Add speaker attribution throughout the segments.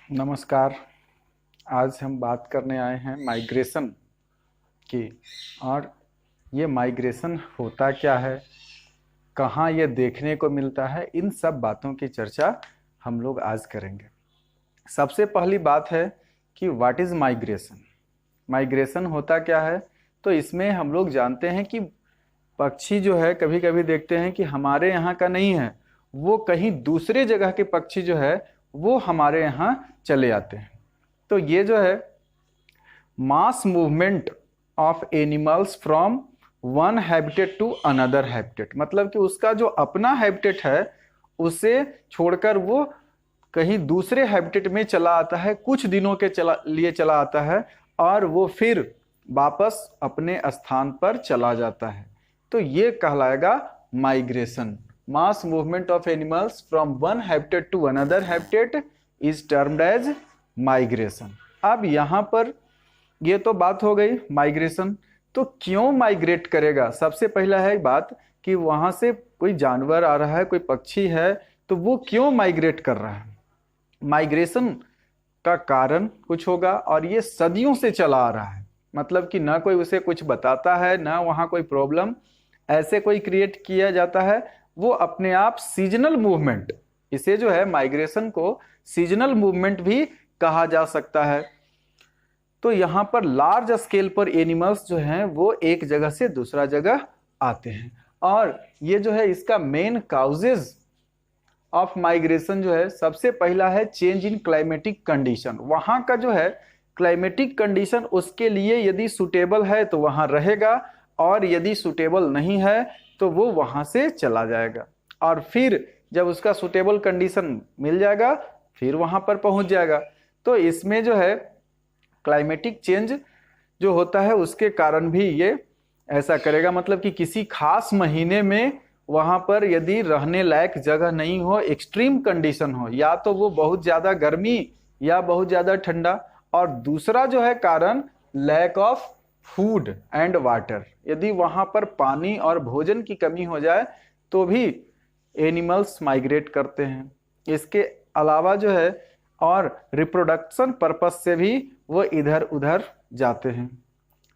Speaker 1: नमस्कार। आज हम बात करने आए हैं माइग्रेशन की। और ये माइग्रेशन होता क्या है, कहाँ ये देखने को मिलता है, इन सब बातों की चर्चा हम लोग आज करेंगे। सबसे पहली बात है कि व्हाट इज़ माइग्रेशन। माइग्रेशन होता क्या है, तो इसमें हम लोग जानते हैं कि पक्षी जो है, कभी कभी देखते हैं कि हमारे यहाँ का नहीं है, वो कहीं दूसरे जगह के पक्षी जो है वो हमारे यहाँ चले आते हैं। तो ये जो है mass movement of animals from one habitat to another habitat, मतलब कि उसका जो अपना हैबिटेट है उसे छोड़कर वो कहीं दूसरे हैबिटेट में चला आता है, कुछ दिनों के लिए चला आता है और वो फिर वापस अपने स्थान पर चला जाता है। तो ये कहलाएगा migration. Mass movement of animals from one habitat to another habitat is termed as migration. अब यहाँ पर ये तो बात हो गई माइग्रेशन। तो क्यों माइग्रेट करेगा? सबसे पहला है बात कि वहां से कोई जानवर आ रहा है, कोई पक्षी है, तो वो क्यों माइग्रेट कर रहा है। माइग्रेशन का कारण कुछ होगा और ये सदियों से चला आ रहा है, मतलब कि ना कोई उसे कुछ बताता है, ना वहाँ कोई प्रॉब्लम ऐसे कोई क्रिएट किया जाता है। वो अपने आप सीजनल मूवमेंट, इसे जो है माइग्रेशन को सीजनल मूवमेंट भी कहा जा सकता है। तो यहाँ पर लार्ज स्केल पर एनिमल्स जो हैं वो एक जगह से दूसरा जगह आते हैं। और ये जो है इसका मेन काउजेज ऑफ माइग्रेशन जो है, सबसे पहला है चेंज इन क्लाइमेटिक कंडीशन। वहाँ का जो है क्लाइमेटिक कंडीशन उसके लिए यदि सुटेबल है तो वहाँ रहेगा, और यदि सुटेबल नहीं है तो वो वहाँ से चला जाएगा। और फिर जब उसका सुटेबल कंडीशन मिल जाएगा फिर वहाँ पर पहुँच जाएगा। तो इसमें जो है क्लाइमेटिक चेंज जो होता है उसके कारण भी ये ऐसा करेगा, मतलब कि किसी खास महीने में वहां पर यदि रहने लायक जगह नहीं हो, एक्सट्रीम कंडीशन हो, या तो वो बहुत ज्यादा गर्मी या बहुत ज्यादा ठंडा, और दूसरा जो है कारण lack of food and water, यदि वहां पर पानी और भोजन की कमी हो जाए तो भी एनिमल्स माइग्रेट करते हैं। इसके अलावा जो है और रिप्रोडक्शन पर्पस से भी वो इधर उधर जाते हैं।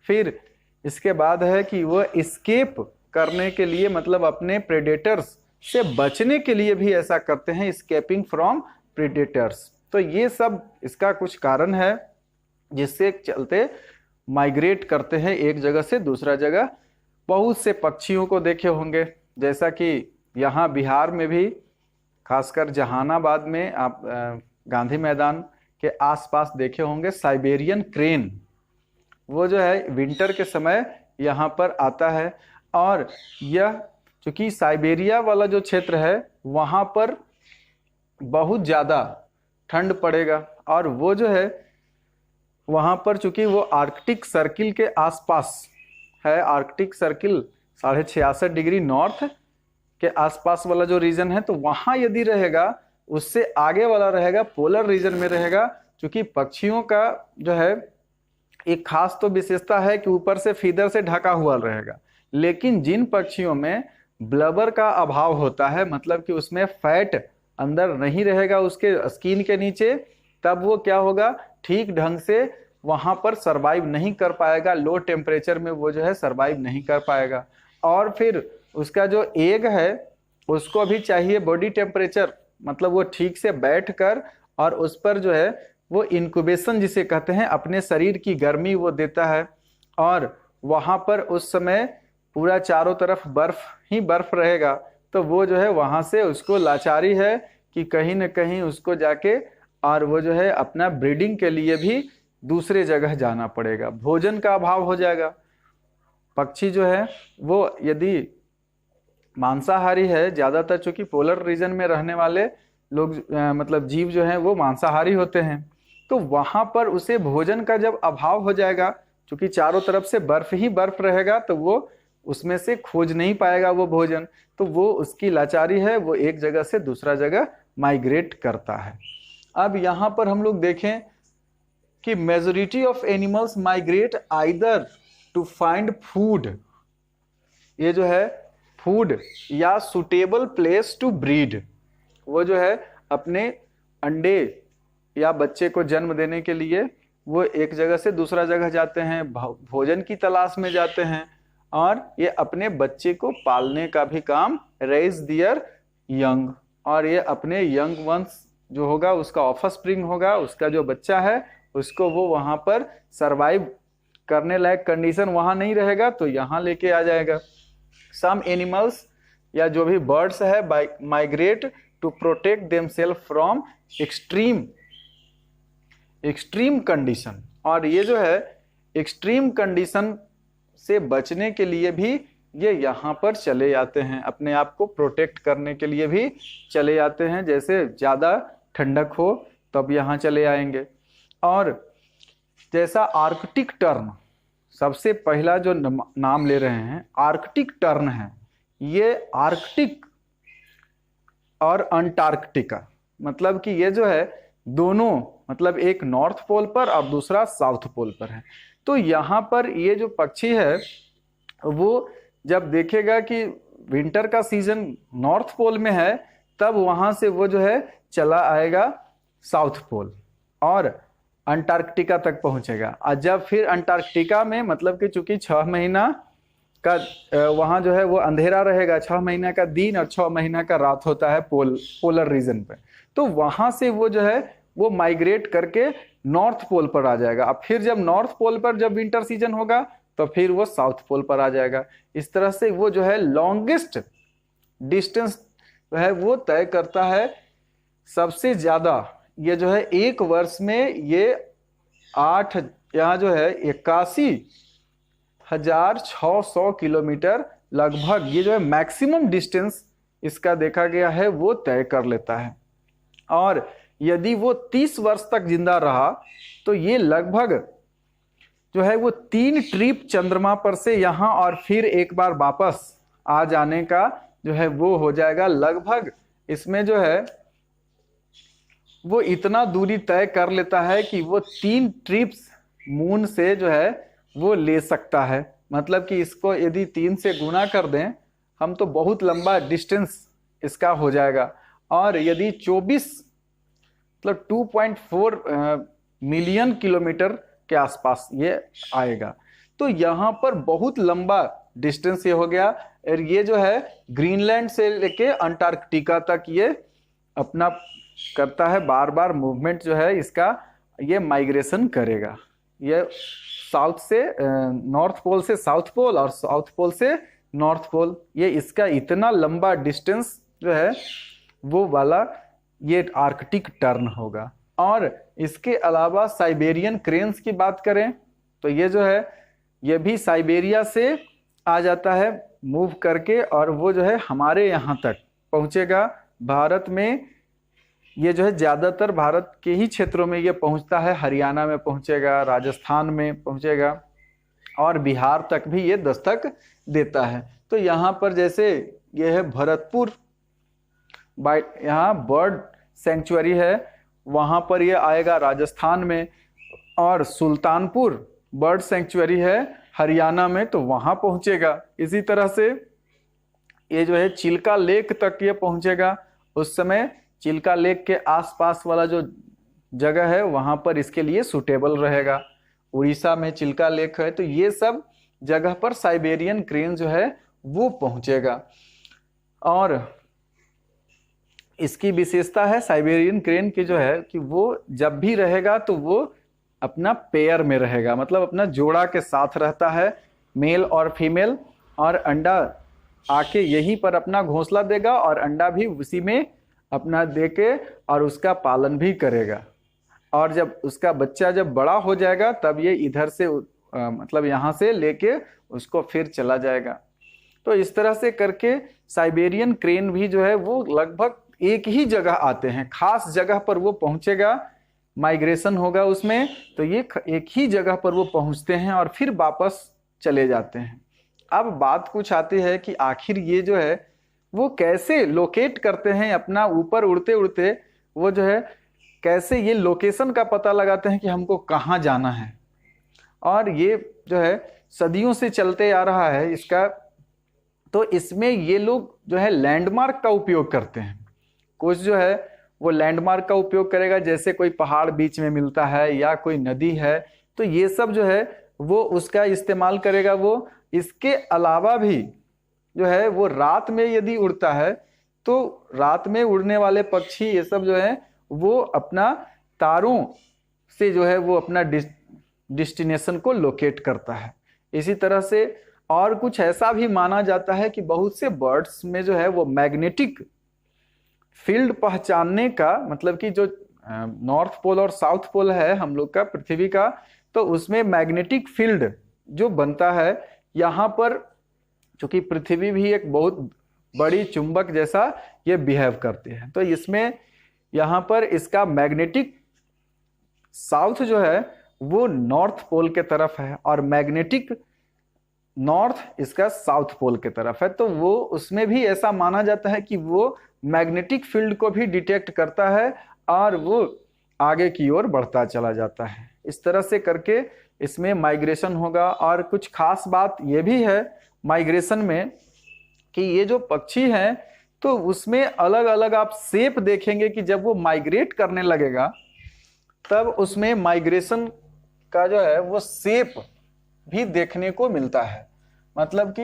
Speaker 1: फिर इसके बाद है कि वो एस्केप करने के लिए, मतलब अपने प्रेडेटर्स से बचने के लिए भी ऐसा करते हैं, एस्केपिंग फ्रॉम प्रेडेटर्स। तो ये सब इसका कुछ कारण है जिससे चलते माइग्रेट करते हैं एक जगह से दूसरा जगह। बहुत से पक्षियों को देखे होंगे, जैसा कि यहाँ बिहार में भी खासकर जहानाबाद में आप गांधी मैदान के आसपास देखे होंगे साइबेरियन क्रेन। वो जो है विंटर के समय यहाँ पर आता है, और यह चूंकि साइबेरिया वाला जो क्षेत्र है वहाँ पर बहुत ज़्यादा ठंड पड़ेगा, और वो जो है वहाँ पर चूंकि वो आर्कटिक सर्किल के आसपास है, आर्कटिक सर्किल 66.5 डिग्री नॉर्थ के आसपास वाला जो रीजन है, तो वहाँ यदि रहेगा उससे आगे वाला रहेगा पोलर रीजन में रहेगा। चूंकि पक्षियों का जो है एक खास तो विशेषता है कि ऊपर से फीदर से ढका हुआ रहेगा, लेकिन जिन पक्षियों में ब्लबर का अभाव होता है, मतलब कि उसमें फैट अंदर नहीं रहेगा उसके स्किन के नीचे, तब वो क्या होगा, ठीक ढंग से वहां पर सरवाइव नहीं कर पाएगा, लो टेम्परेचर में वो जो है सरवाइव नहीं कर पाएगा। और फिर उसका जो एग है उसको भी चाहिए बॉडी टेम्परेचर, मतलब वो ठीक से बैठ कर, और उस पर जो है वो इंक्यूबेशन जिसे कहते हैं, अपने शरीर की गर्मी वो देता है। और वहां पर उस समय पूरा चारों तरफ बर्फ ही बर्फ रहेगा, तो वो जो है वहां से उसको लाचारी है कि कहीं न कहीं उसको जाके और वो जो है अपना ब्रीडिंग के लिए भी दूसरे जगह जाना पड़ेगा, भोजन का अभाव हो जाएगा। पक्षी जो है वो यदि मांसाहारी है, ज़्यादातर चूंकि पोलर रीजन में रहने वाले लोग मतलब जीव जो हैं वो मांसाहारी होते हैं, तो वहाँ पर उसे भोजन का जब अभाव हो जाएगा, चूंकि चारों तरफ से बर्फ ही बर्फ रहेगा, तो वो उसमें से खोज नहीं पाएगा वो भोजन, तो वो उसकी लाचारी है, वो एक जगह से दूसरा जगह माइग्रेट करता है। अब यहाँ पर हम लोग देखें कि majority of animals migrate either to find food, ये जो है फूड या सुटेबल प्लेस टू ब्रीड, वो जो है अपने अंडे या बच्चे को जन्म देने के लिए वो एक जगह से दूसरा जगह जाते हैं, भोजन की तलाश में जाते हैं, और ये अपने बच्चे को पालने का भी काम, रेज दियर यंग, और ये अपने यंग वंश जो होगा, उसका ऑफस्प्रिंग होगा, उसका जो बच्चा है उसको वो वहां पर सरवाइव करने लायक कंडीशन वहां नहीं रहेगा तो यहाँ लेके आ जाएगा। सम एनिमल्स या जो भी बर्ड्स है migrate to protect themselves from extreme condition, और ये जो है एक्सट्रीम कंडीशन से बचने के लिए भी ये यहाँ पर चले जाते हैं, अपने आप को प्रोटेक्ट करने के लिए भी चले जाते हैं। जैसे ज़्यादा ठंडक हो तब यहाँ चले आएंगे। और जैसा आर्कटिक टर्न, सबसे पहला जो नाम ले रहे हैं आर्कटिक टर्न है, ये आर्कटिक और अंटार्कटिका, मतलब कि ये जो है दोनों, मतलब एक नॉर्थ पोल पर और दूसरा साउथ पोल पर है। तो यहाँ पर ये जो पक्षी है वो जब देखेगा कि विंटर का सीजन नॉर्थ पोल में है, तब वहाँ से वो जो है चला आएगा साउथ पोल और अंटार्कटिका तक पहुँचेगा। और जब फिर अंटार्कटिका में, मतलब कि चूंकि 6 महीना का वहाँ जो है वो अंधेरा रहेगा, 6 महीना का दिन और 6 महीना का रात होता है पोलर रीजन पे, तो वहाँ से वो जो है वो माइग्रेट करके नॉर्थ पोल पर आ जाएगा। अब फिर जब नॉर्थ पोल पर जब विंटर सीजन होगा तो फिर वो साउथ पोल पर आ जाएगा। इस तरह से वो जो है लॉन्गेस्ट डिस्टेंस है वो तय करता है। सबसे ज्यादा ये जो है एक वर्ष में ये 8, यहाँ जो है 81,600 किलोमीटर लगभग, ये जो है मैक्सिमम डिस्टेंस इसका देखा गया है वो तय कर लेता है। और यदि वो 30 वर्ष तक जिंदा रहा तो ये लगभग जो है वो 3 ट्रिप चंद्रमा पर से यहाँ और फिर एक बार वापस आ जाने का जो है वो हो जाएगा। लगभग इसमें जो है वो इतना दूरी तय कर लेता है कि वो 3 ट्रिप्स मून से जो है वो ले सकता है। मतलब कि इसको यदि 3 से गुना कर दें हम तो बहुत लंबा डिस्टेंस इसका हो जाएगा। और यदि 24 मतलब 2.4 मिलियन किलोमीटर के आसपास ये आएगा, तो यहाँ पर बहुत लंबा डिस्टेंस ये हो गया। और ये जो है ग्रीनलैंड से लेके अंटार्कटिका तक ये अपना करता है, बार बार मूवमेंट जो है इसका ये माइग्रेशन करेगा। ये साउथ से नॉर्थ पोल से साउथ पोल और साउथ पोल से नॉर्थ पोल, ये इसका इतना लंबा डिस्टेंस जो है वो वाला ये आर्कटिक टर्न होगा। और इसके अलावा साइबेरियन क्रेन्स की बात करें तो ये जो है ये भी साइबेरिया से आ जाता है मूव करके, और वो जो है हमारे यहाँ तक पहुँचेगा। भारत में ये जो है ज़्यादातर भारत के ही क्षेत्रों में ये पहुँचता है, हरियाणा में पहुँचेगा, राजस्थान में पहुँचेगा और बिहार तक भी ये दस्तक देता है। तो यहाँ पर जैसे ये है भरतपुर यहाँ बर्ड सेंचुरी है, वहाँ पर ये आएगा राजस्थान में, और सुल्तानपुर बर्ड सेंचुरी है हरियाणा में, तो वहाँ पहुँचेगा। इसी तरह से ये जो है चिल्का लेक तक ये पहुँचेगा। उस समय चिल्का लेक के आसपास वाला जो जगह है वहाँ पर इसके लिए सूटेबल रहेगा। उड़ीसा में चिल्का लेक है, तो ये सब जगह पर साइबेरियन क्रेन जो है वो पहुँचेगा। और इसकी विशेषता है साइबेरियन क्रेन की जो है कि वो जब भी रहेगा तो वो अपना पेयर में रहेगा, मतलब अपना जोड़ा के साथ रहता है, मेल और फीमेल, और अंडा आके यहीं पर अपना घोंसला देगा और अंडा भी उसी में अपना देके और उसका पालन भी करेगा। और जब उसका बच्चा जब बड़ा हो जाएगा तब ये इधर से मतलब यहाँ से लेके उसको फिर चला जाएगा। तो इस तरह से करके साइबेरियन क्रेन भी जो है वो लगभग एक ही जगह आते हैं, खास जगह पर वो पहुंचेगा, माइग्रेशन होगा उसमें, तो ये एक ही जगह पर वो पहुंचते हैं और फिर वापस चले जाते हैं। अब बात कुछ आती है कि आखिर ये जो है वो कैसे लोकेट करते हैं अपना, ऊपर उड़ते उड़ते वो जो है कैसे ये लोकेशन का पता लगाते हैं कि हमको कहाँ जाना है। और ये जो है सदियों से चलते आ रहा है इसका, तो इसमें ये लोग जो है लैंडमार्क का उपयोग करते हैं। कुछ जो है वो लैंडमार्क का उपयोग करेगा, जैसे कोई पहाड़ बीच में मिलता है या कोई नदी है, तो ये सब जो है वो उसका इस्तेमाल करेगा वो। इसके अलावा भी जो है वो रात में यदि उड़ता है तो रात में उड़ने वाले पक्षी ये सब जो है वो अपना तारों से जो है वो अपना डेस्टिनेशन को लोकेट करता है। इसी तरह से और कुछ ऐसा भी माना जाता है कि बहुत से बर्ड्स में जो है वो मैग्नेटिक फील्ड पहचानने का, मतलब कि जो नॉर्थ पोल और साउथ पोल है हम लोग का पृथ्वी का, तो उसमें मैग्नेटिक फील्ड जो बनता है यहाँ पर, चूंकि पृथ्वी भी एक बहुत बड़ी चुंबक जैसा ये बिहेव करती है, तो इसमें यहाँ पर इसका मैग्नेटिक साउथ जो है वो नॉर्थ पोल के तरफ है और मैग्नेटिक नॉर्थ इसका साउथ पोल के तरफ है। तो वो उसमें भी ऐसा माना जाता है कि वो मैग्नेटिक फील्ड को भी डिटेक्ट करता है और वो आगे की ओर बढ़ता चला जाता है। इस तरह से करके इसमें माइग्रेशन होगा। और कुछ खास बात ये भी है माइग्रेशन में कि ये जो पक्षी हैं तो उसमें अलग अलग आप शेप देखेंगे कि जब वो माइग्रेट करने लगेगा तब उसमें माइग्रेशन का जो है वो शेप भी देखने को मिलता है। मतलब कि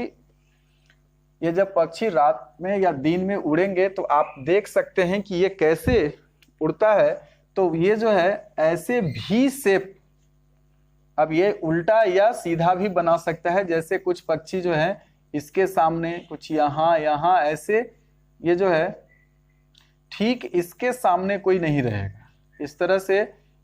Speaker 1: ये जब पक्षी रात में या दिन में उड़ेंगे तो आप देख सकते हैं कि ये कैसे उड़ता है। तो ये जो है ऐसे भी शेप, अब ये उल्टा या सीधा भी बना सकता है, जैसे कुछ पक्षी जो है इसके सामने कुछ यहाँ यहाँ ऐसे, ये जो है ठीक इसके सामने कोई नहीं रहेगा। इस तरह से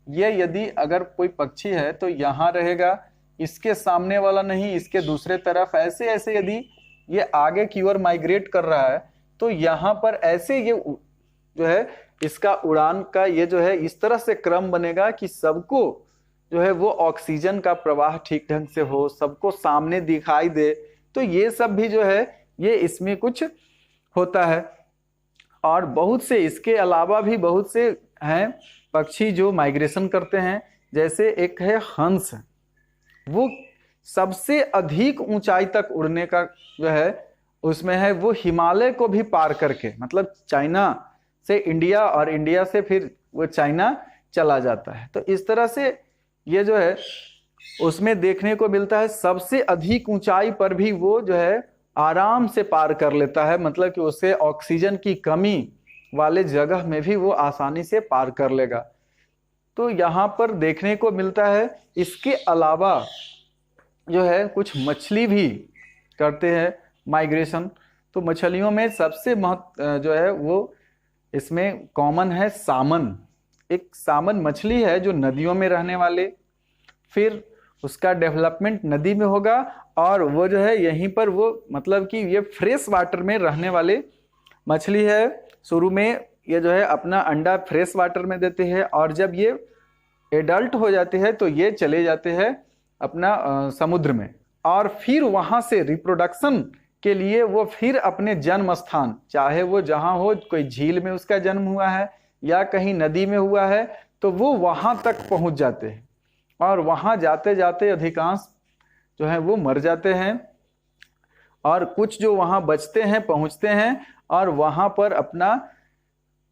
Speaker 1: ये यदि अगर कोई पक्षी है तो यहाँ रहेगा, इसके सामने वाला नहीं, इसके दूसरे तरफ, ऐसे ऐसे यदि ये आगे की ओर माइग्रेट कर रहा है तो यहाँ पर ऐसे ये जो है इसका उड़ान का ये जो है इस तरह से क्रम बनेगा कि सबको जो है वो ऑक्सीजन का प्रवाह ठीक ढंग से हो, सबको सामने दिखाई दे। तो ये सब भी जो है ये इसमें कुछ होता है। और बहुत से इसके अलावा भी बहुत से हैं पक्षी जो माइग्रेशन करते हैं। जैसे एक है हंस, वो सबसे अधिक ऊंचाई तक उड़ने का जो है उसमें है, वो हिमालय को भी पार करके, मतलब चाइना से इंडिया और इंडिया से फिर वो चाइना चला जाता है। तो इस तरह से ये जो है उसमें देखने को मिलता है सबसे अधिक ऊंचाई पर भी वो जो है आराम से पार कर लेता है, मतलब कि उसे ऑक्सीजन की कमी वाले जगह में भी वो आसानी से पार कर लेगा। तो यहाँ पर देखने को मिलता है। इसके अलावा जो है कुछ मछली भी करते हैं माइग्रेशन। तो मछलियों में सबसे महत्व जो है वो इसमें कॉमन है सामन। एक सामन मछली है जो नदियों में रहने वाले, फिर उसका डेवलपमेंट नदी में होगा और वो जो है यहीं पर वो, मतलब कि ये फ्रेश वाटर में रहने वाले मछली है। शुरू में ये जो है अपना अंडा फ्रेश वाटर में देते हैं और जब ये एडल्ट हो जाते हैं तो ये चले जाते हैं अपना समुद्र में, और फिर वहां से रिप्रोडक्शन के लिए वो फिर अपने जन्म स्थान, चाहे वो जहां हो, कोई झील में उसका जन्म हुआ है या कहीं नदी में हुआ है, तो वो वहां तक पहुंच जाते हैं। और वहां जाते जाते अधिकांश जो है वो मर जाते हैं और कुछ जो वहां बचते हैं पहुंचते हैं और वहां पर अपना,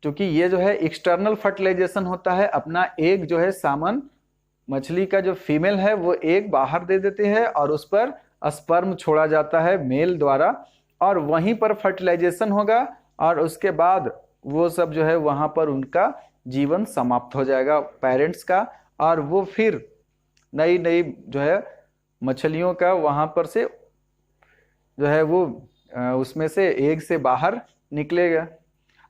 Speaker 1: क्योंकि ये जो है एक्सटर्नल फर्टिलाइजेशन होता है, अपना एग जो है सामन मछली का जो फीमेल है वो एग बाहर दे देते हैं और उस पर स्पर्म छोड़ा जाता है मेल द्वारा, और वहीं पर फर्टिलाइजेशन होगा और उसके बाद वो सब जो है वहां पर उनका जीवन समाप्त हो जाएगा पेरेंट्स का, और वो फिर नई नई जो है मछलियों का वहां पर से जो है वो उसमें से एग से बाहर निकलेगा।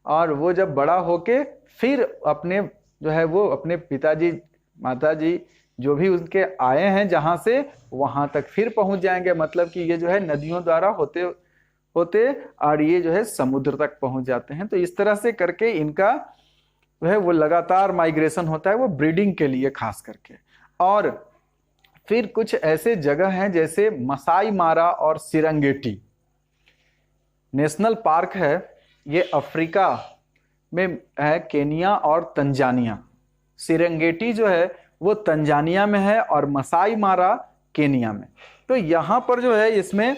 Speaker 1: और वो जब बड़ा होके फिर अपने जो है वो अपने पिताजी माताजी जो भी उनके आए हैं जहां से, वहां तक फिर पहुंच जाएंगे। मतलब कि ये जो है नदियों द्वारा होते होते और ये जो है समुद्र तक पहुंच जाते हैं। तो इस तरह से करके इनका जो है वो लगातार माइग्रेशन होता है, वो ब्रीडिंग के लिए खास करके। और फिर कुछ ऐसे जगह हैं जैसे मसाई मारा और सिरंगेटी नेशनल पार्क है, ये अफ्रीका में है, केनिया और तंजानिया। सिरंगेटी जो है वो तंजानिया में है और मसाई मारा केनिया में। तो यहाँ पर जो है इसमें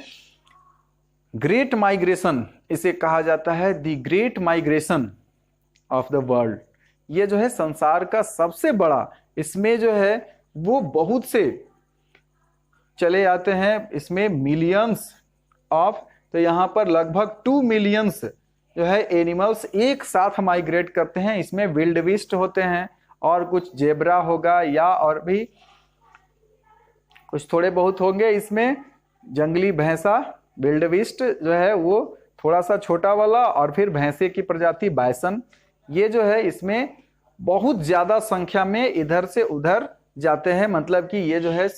Speaker 1: ग्रेट माइग्रेशन इसे कहा जाता है, the great migration of the world. ये जो है संसार का सबसे बड़ा, इसमें जो है वो बहुत से चले आते हैं, इसमें मिलियंस ऑफ, तो यहाँ पर लगभग 2 मिलियंस जो है एनिमल्स एक साथ माइग्रेट करते हैं। इसमें विल्डविस्ट होते हैं और कुछ जेब्रा होगा या और भी कुछ थोड़े बहुत होंगे। इसमें जंगली भैंसा विल्डविस्ट जो है वो थोड़ा सा छोटा वाला, और फिर भैंसे की प्रजाति बाइसन, ये जो है इसमें बहुत ज्यादा संख्या में इधर से उधर जाते हैं। मतलब कि ये जो है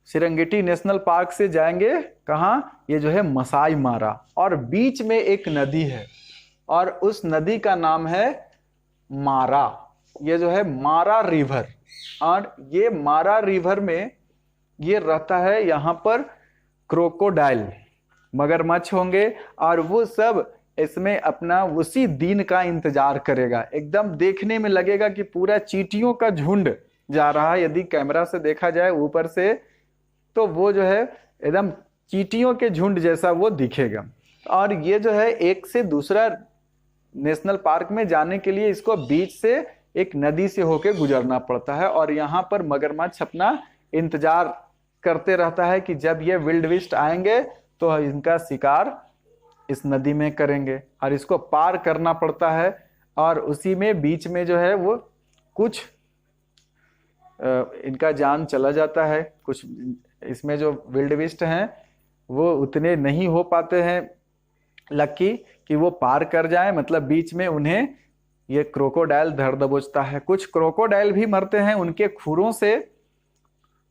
Speaker 1: सिरंगेटी नेशनल पार्क से जाएंगे कहाँ, ये जो है मसाई मारा, और बीच में एक नदी है और उस नदी का नाम है मारा। ये जो है मारा रिवर, और ये मारा रिवर में ये रहता है, यहाँ पर क्रोकोडाइल मगरमच्छ होंगे, और वो सब इसमें अपना उसी दिन का इंतजार करेगा। एकदम देखने में लगेगा कि पूरा चींटियों का झुंड जा रहा है। यदि कैमरा से देखा जाए ऊपर से तो वो जो है एकदम चींटियों के झुंड जैसा वो दिखेगा। और ये जो है एक से दूसरा नेशनल पार्क में जाने के लिए इसको बीच से एक नदी से होके गुजरना पड़ता है, और यहाँ पर मगरमच्छ अपना इंतजार करते रहता है कि जब ये विल्डविस्ट आएंगे तो इनका शिकार इस नदी में करेंगे, और इसको पार करना पड़ता है। और उसी में बीच में जो है वो कुछ इनका जान चला जाता है। कुछ इसमें जो विल्डविस्ट हैं वो उतने नहीं हो पाते हैं लकी कि वो पार कर जाए, मतलब बीच में उन्हें ये क्रोकोडाइल धर दबोचता है। कुछ क्रोकोडाइल भी मरते हैं, उनके खुरों से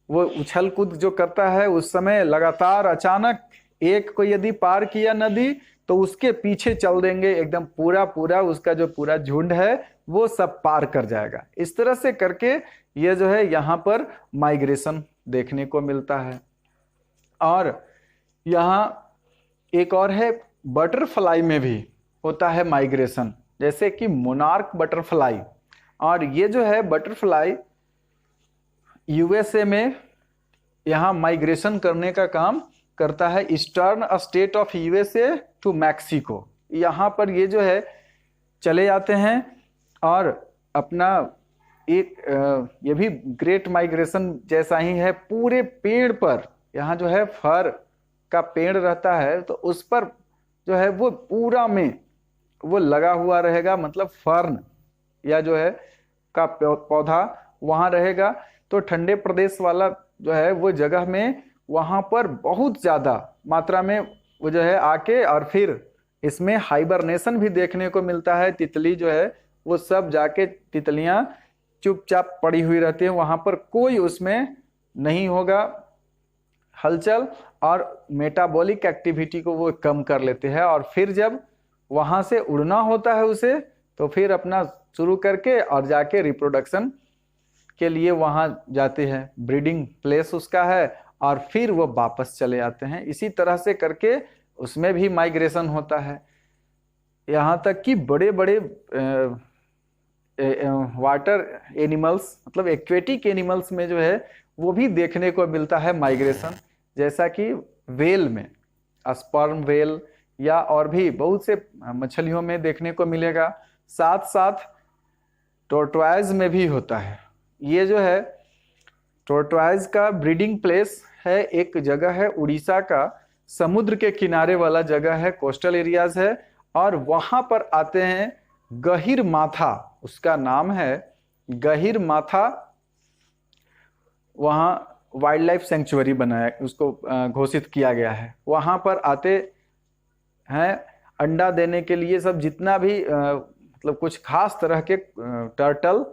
Speaker 1: वो उछल कूद जो करता है उस समय लगातार अचानक एक को यदि पार किया नदी तो उसके पीछे चल देंगे, एकदम पूरा उसका जो पूरा झुंड है वो सब पार कर जाएगा। इस तरह से करके ये जो है यहाँ पर माइग्रेशन देखने को मिलता है। और यहाँ एक और है, बटरफ्लाई में भी होता है माइग्रेशन, जैसे कि मोनार्क बटरफ्लाई। और ये जो है बटरफ्लाई यूएसए में यहाँ माइग्रेशन करने का काम करता है, eastern state of USA to Mexico. यहाँ पर ये जो है चले जाते हैं और अपना एक ये भी ग्रेट माइग्रेशन जैसा ही है। पूरे पेड़ पर यहाँ जो है फर का पेड़ रहता है, तो उस पर जो है वो पूरा में वो लगा हुआ रहेगा, मतलब फर्न या जो है का पौधा वहाँ रहेगा। तो ठंडे प्रदेश वाला जो है वो जगह में वहाँ पर बहुत ज़्यादा मात्रा में वो जो है आके, और फिर इसमें हाइबरनेशन भी देखने को मिलता है। तितली जो है वो सब जाके तितलियाँ चुपचाप पड़ी हुई रहती हैं, वहाँ पर कोई उसमें नहीं होगा हलचल, और मेटाबॉलिक एक्टिविटी को वो कम कर लेते हैं। और फिर जब वहाँ से उड़ना होता है उसे, तो फिर अपना शुरू करके और जाके रिप्रोडक्शन के लिए वहाँ जाते हैं, ब्रीडिंग प्लेस उसका है, और फिर वो वापस चले आते हैं। इसी तरह से करके उसमें भी माइग्रेशन होता है। यहाँ तक कि बड़े बड़े वाटर एनिमल्स, मतलब एक्वेटिक एनिमल्स में जो है वो भी देखने को मिलता है माइग्रेशन, जैसा कि वेल में स्पर्म वेल या और भी बहुत से मछलियों में देखने को मिलेगा। साथ साथ टोर्टोइज में भी होता है। ये जो है टोर्टोइज का ब्रीडिंग प्लेस है, एक जगह है उड़ीसा का, समुद्र के किनारे वाला जगह है, कोस्टल एरियाज है, और वहां पर आते हैं गहीर माथा, उसका नाम है गहीर माथा। वहाँ वाइल्ड लाइफ सेंचुरी बनाया, उसको घोषित किया गया है। वहाँ पर आते हैं अंडा देने के लिए सब, जितना भी मतलब कुछ खास तरह के टर्टल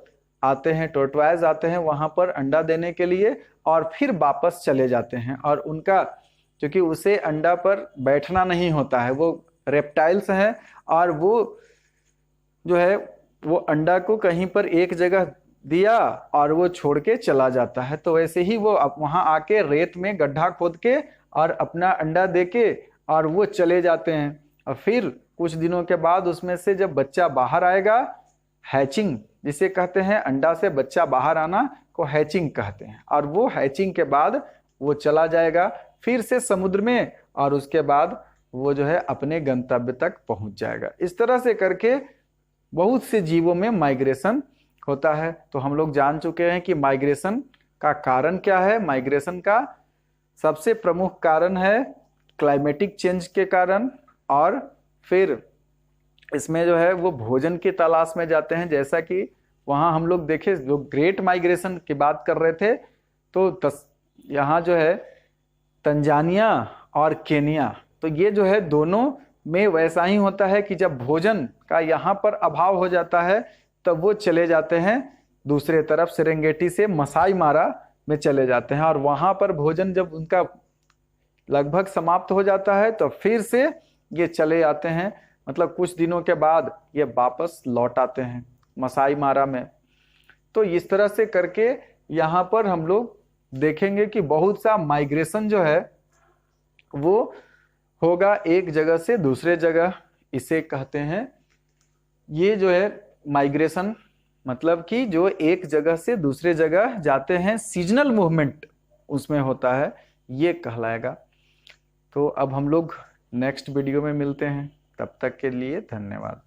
Speaker 1: आते हैं, टोर्टोइज आते हैं वहाँ पर अंडा देने के लिए, और फिर वापस चले जाते हैं। और उनका क्योंकि उसे अंडा पर बैठना नहीं होता है, वो रेप्टाइल्स हैं, और वो जो है वो अंडा को कहीं पर एक जगह दिया और वो छोड़ के चला जाता है। तो वैसे ही वो वहाँ आके रेत में गड्ढा खोद के और अपना अंडा दे के और वो चले जाते हैं। और फिर कुछ दिनों के बाद उसमें से जब बच्चा बाहर आएगा, हैचिंग जिसे कहते हैं, अंडा से बच्चा बाहर आना को हैचिंग कहते हैं। और वो हैचिंग के बाद वो चला जाएगा फिर से समुद्र में, और उसके बाद वो जो है अपने गंतव्य तक पहुंच जाएगा। इस तरह से करके बहुत से जीवों में माइग्रेशन होता है। तो हम लोग जान चुके हैं कि माइग्रेशन का कारण क्या है। माइग्रेशन का सबसे प्रमुख कारण है क्लाइमेटिक चेंज के कारण, और फिर इसमें जो है वो भोजन की तलाश में जाते हैं। जैसा कि वहाँ हम लोग देखे, जो ग्रेट माइग्रेशन की बात कर रहे थे, तो यहाँ जो है तंजानिया और केनिया, तो ये जो है दोनों में वैसा ही होता है कि जब भोजन का यहाँ पर अभाव हो जाता है तब वो चले जाते हैं दूसरे तरफ, सेरेंगेटी से मसाई मारा में चले जाते हैं, और वहाँ पर भोजन जब उनका लगभग समाप्त हो जाता है तो फिर से ये चले आते हैं, मतलब कुछ दिनों के बाद ये वापस लौट आते हैं मसाई मारा में। तो इस तरह से करके यहाँ पर हम लोग देखेंगे कि बहुत सा माइग्रेशन जो है वो होगा एक जगह से दूसरे जगह, इसे कहते हैं, ये जो है माइग्रेशन मतलब कि जो एक जगह से दूसरे जगह जाते हैं, सीजनल मूवमेंट उसमें होता है, ये कहलाएगा। तो अब हम लोग नेक्स्ट वीडियो में मिलते हैं, तब तक के लिए धन्यवाद।